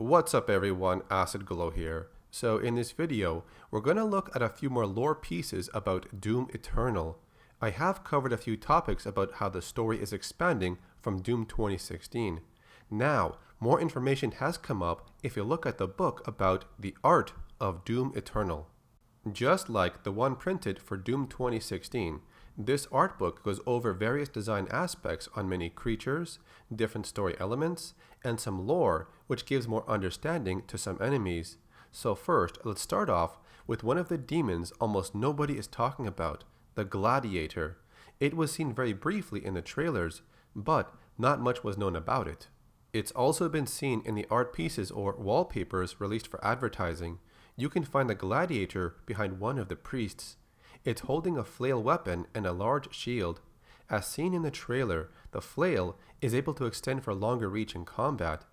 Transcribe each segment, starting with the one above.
What's up everyone, Acid Glow here. So in this video, we're going to look at a few more lore pieces about Doom Eternal. I have covered a few topics about how the story is expanding from Doom 2016. Now, more information has come up if you look at the book about the art of Doom Eternal. Just like the one printed for Doom 2016, this art book goes over various design aspects on many creatures, different story elements, and some lore which gives more understanding to some enemies. So first, let's start off with one of the demons almost nobody is talking about, the Gladiator. It was seen very briefly in the trailers, but not much was known about it. It's also been seen in the art pieces or wallpapers released for advertising. You can find the Gladiator behind one of the priests. It's holding a flail weapon and a large shield. As seen in the trailer, the flail is able to extend for longer reach in combat.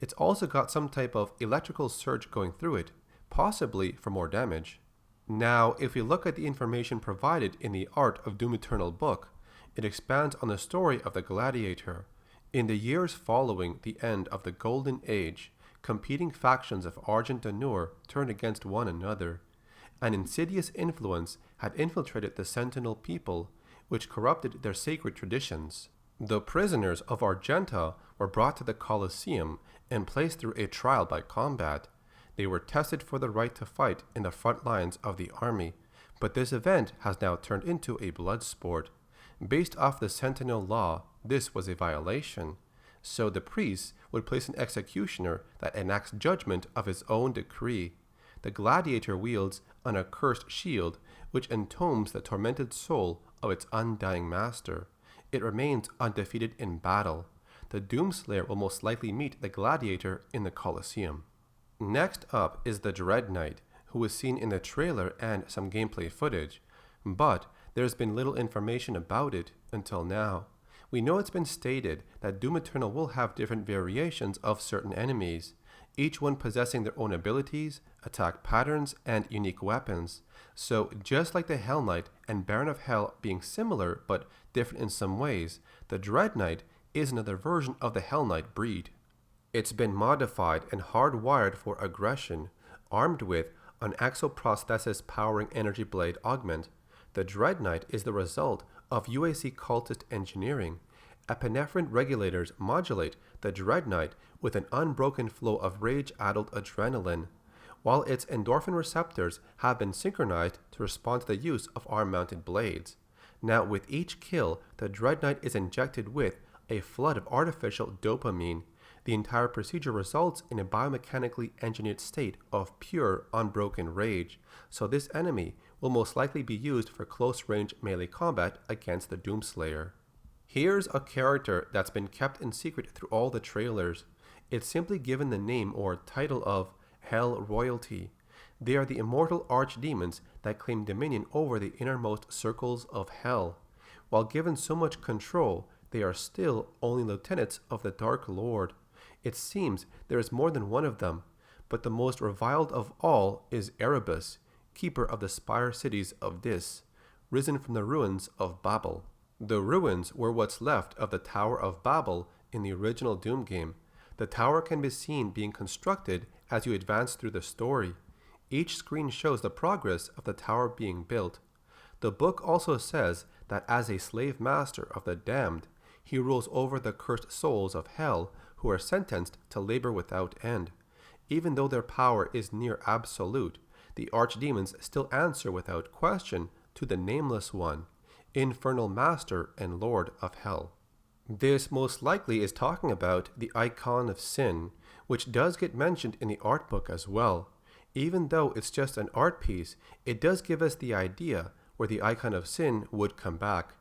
It's also got some type of electrical surge going through it, possibly for more damage. Now, if we look at the information provided in the Art of Doom Eternal book, it expands on the story of the Gladiator. In the years following the end of the Golden Age, competing factions of Argent D'Nur turned against one another. An insidious influence had infiltrated the Sentinel people, which corrupted their sacred traditions. The prisoners of Argenta were brought to the Colosseum and placed through a trial by combat. They were tested for the right to fight in the front lines of the army, but this event has now turned into a blood sport. Based off the Sentinel law, this was a violation. So the priests would place an executioner that enacts judgment of his own decree. The Gladiator wields an accursed shield which entombs the tormented soul of its undying master. It remains undefeated in battle. The Doomslayer will most likely meet the Gladiator in the Colosseum. Next up is the Dread Knight, who was seen in the trailer and some gameplay footage, but there's been little information about it until now. We know it's been stated that Doom Eternal will have different variations of certain enemies, each one possessing their own abilities, attack patterns, and unique weapons. So just like the Hell Knight and Baron of Hell being similar but different in some ways, the Dread Knight is another version of the Hell Knight breed. It's been modified and hardwired for aggression, armed with an exoprosthesis powering energy blade augment. The Dread Knight is the result of UAC cultist engineering. Epinephrine regulators modulate the Dread Knight with an unbroken flow of rage-addled adrenaline, while its endorphin receptors have been synchronized to respond to the use of arm-mounted blades. Now, with each kill, the Dread Knight is injected with a flood of artificial dopamine. The entire procedure results in a biomechanically engineered state of pure, unbroken rage, so this enemy will most likely be used for close-range melee combat against the Doomslayer. Here's a character that's been kept in secret through all the trailers. It's simply given the name or title of Hell Royalty. They are the immortal archdemons that claim dominion over the innermost circles of hell. While given so much control, they are still only lieutenants of the Dark Lord. It seems there is more than one of them, but the most reviled of all is Erebus, keeper of the spire cities of Dis, risen from the ruins of Babel. The ruins were what's left of the Tower of Babel in the original Doom game. The tower can be seen being constructed as you advance through the story. Each screen shows the progress of the tower being built. The book also says that as a slave master of the damned, he rules over the cursed souls of hell who are sentenced to labor without end. Even though their power is near absolute, the archdemons still answer without question to the Nameless One, Infernal Master and Lord of Hell. This most likely is talking about the Icon of Sin, which does get mentioned in the art book as well. Even though it's just an art piece, it does give us the idea where the Icon of Sin would come back.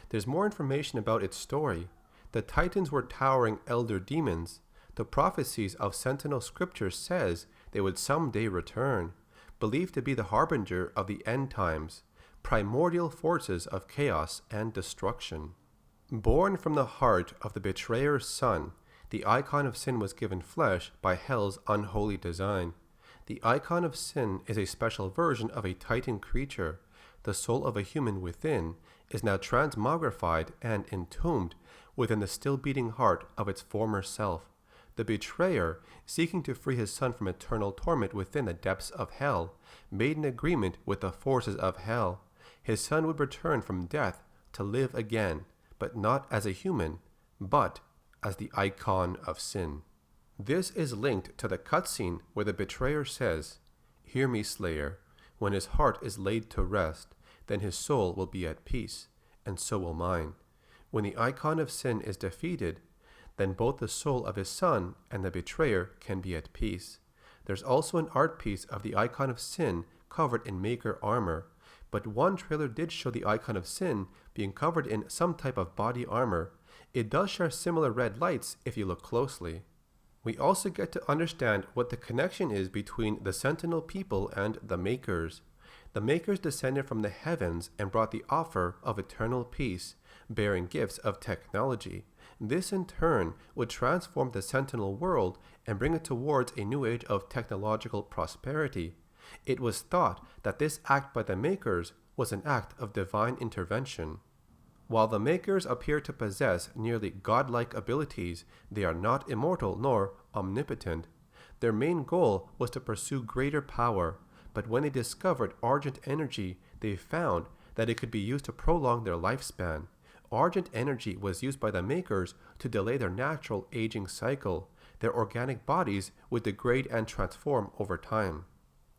There's more information about its story. The Titans were towering elder demons. The prophecies of Sentinel scripture says they would someday return, believed to be the harbinger of the end times, primordial forces of chaos and destruction. Born from the heart of the betrayer's son, the Icon of Sin was given flesh by Hell's unholy design. The Icon of Sin is a special version of a Titan creature. The soul of a human within is now transmogrified and entombed within the still beating heart of its former self. the betrayer, seeking to free his son from eternal torment within the depths of hell, made an agreement with the forces of hell. His son would return from death to live again, but not as a human, but as the icon of sin. This is linked to the cutscene where the betrayer says, "Hear me, Slayer, when his heart is laid to rest, then his soul will be at peace, and so will mine. When the icon of sin is defeated, then both the soul of his son and the betrayer can be at peace." There's also an art piece of the icon of sin covered in Maker armor, but one trailer did show the icon of sin being covered in some type of body armor. It does share similar red lights if you look closely. We also get to understand what the connection is between the Sentinel people and the Makers. The Makers descended from the heavens and brought the offer of eternal peace, bearing gifts of technology. This in turn would transform the Sentinel world and bring it towards a new age of technological prosperity. It was thought that this act by the Makers was an act of divine intervention. While the Makers appear to possess nearly godlike abilities, they are not immortal nor omnipotent. Their main goal was to pursue greater power, but when they discovered Argent energy, they found that it could be used to prolong their lifespan. Argent energy was used by the Makers to delay their natural aging cycle. Their organic bodies would degrade and transform over time.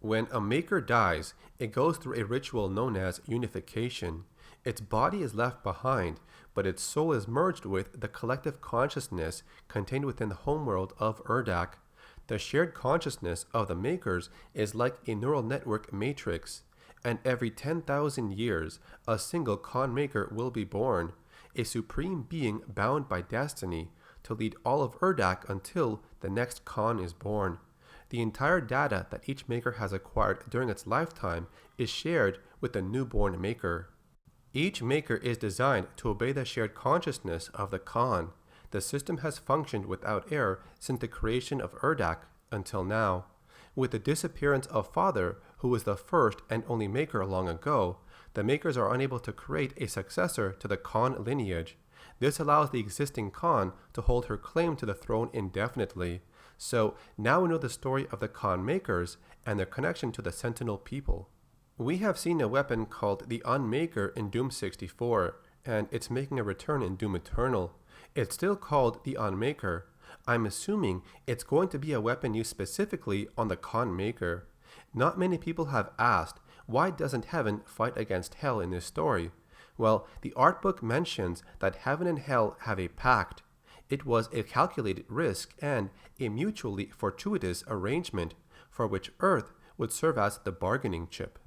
When a Maker dies, it goes through a ritual known as unification. Its body is left behind, but its soul is merged with the collective consciousness contained within the homeworld of Urdak. The shared consciousness of the Makers is like a neural network matrix, and every 10,000 years, a single Khan Maker will be born, a supreme being bound by destiny to lead all of Urdak until the next Khan is born. The entire data that each Maker has acquired during its lifetime is shared with the newborn Maker. Each Maker is designed to obey the shared consciousness of the Khan. The system has functioned without error since the creation of Urdak until now. With the disappearance of Father, who was the first and only Maker long ago, the Makers are unable to create a successor to the Khan lineage. This allows the existing Khan to hold her claim to the throne indefinitely. So now we know the story of the Khan Makers and their connection to the Sentinel people. We have seen a weapon called the Unmaker in Doom 64, and it's making a return in Doom Eternal. It's still called the Unmaker. I'm assuming it's going to be a weapon used specifically on the Khan Maker. Not many people have asked, why doesn't heaven fight against hell in this story? Well, the art book mentions that heaven and hell have a pact. It was a calculated risk and a mutually fortuitous arrangement for which Earth would serve as the bargaining chip.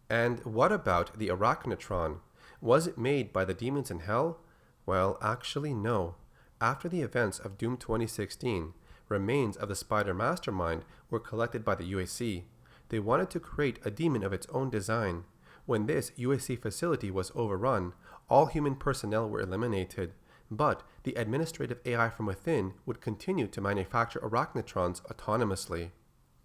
And what about the Arachnotron? Was it made by the demons in hell? Well, actually no. After the events of Doom 2016, remains of the Spider Mastermind were collected by the UAC. They wanted to create a demon of its own design. When this UAC facility was overrun, all human personnel were eliminated, but the administrative AI from within would continue to manufacture Arachnotrons autonomously.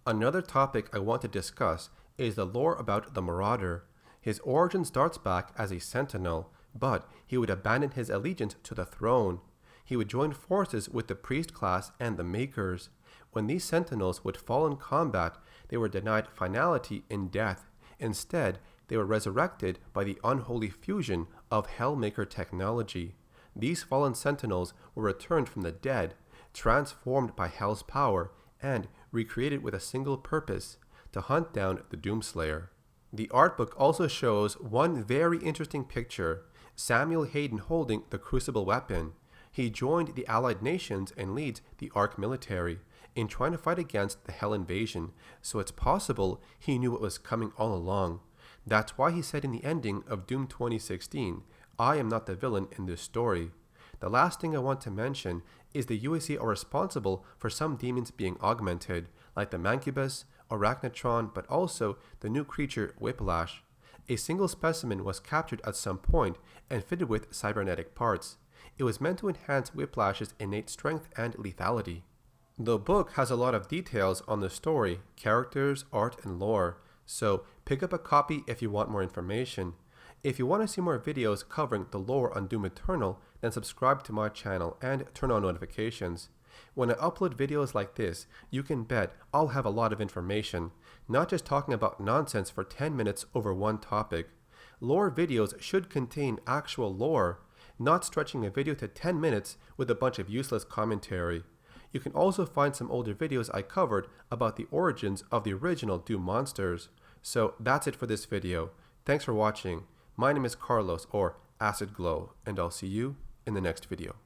Another topic I want to discuss is the lore about the Marauder. His origin starts back as a sentinel, but he would abandon his allegiance to the throne. He would join forces with the priest class and the Makers. When these sentinels would fall in combat, they were denied finality in death. Instead, they were resurrected by the unholy fusion of Hellmaker technology. These fallen sentinels were returned from the dead, transformed by Hell's power, and recreated with a single purpose: to hunt down the Doomslayer. The art book also shows one very interesting picture: Samuel Hayden holding the Crucible weapon. He joined the Allied nations and leads the Ark military in trying to fight against the Hell invasion, so it's possible he knew what was coming all along. That's why he said in the ending of Doom 2016, "I am not the villain in this story." The last thing I want to mention is the UAC are responsible for some demons being augmented, like the Mancubus, Arachnotron, but also the new creature Whiplash. A single specimen was captured at some point and fitted with cybernetic parts. It was meant to enhance Whiplash's innate strength and lethality. The book has a lot of details on the story, characters, art, and lore, so pick up a copy if you want more information. If you want to see more videos covering the lore on Doom Eternal, then subscribe to my channel and turn on notifications. When I upload videos like this, you can bet I'll have a lot of information, not just talking about nonsense for 10 minutes over one topic. Lore videos should contain actual lore, not stretching a video to 10 minutes with a bunch of useless commentary. You can also find some older videos I covered about the origins of the original Doom monsters. So that's it for this video. Thanks for watching. My name is Carlos, or Acid Glow, and I'll see you in the next video.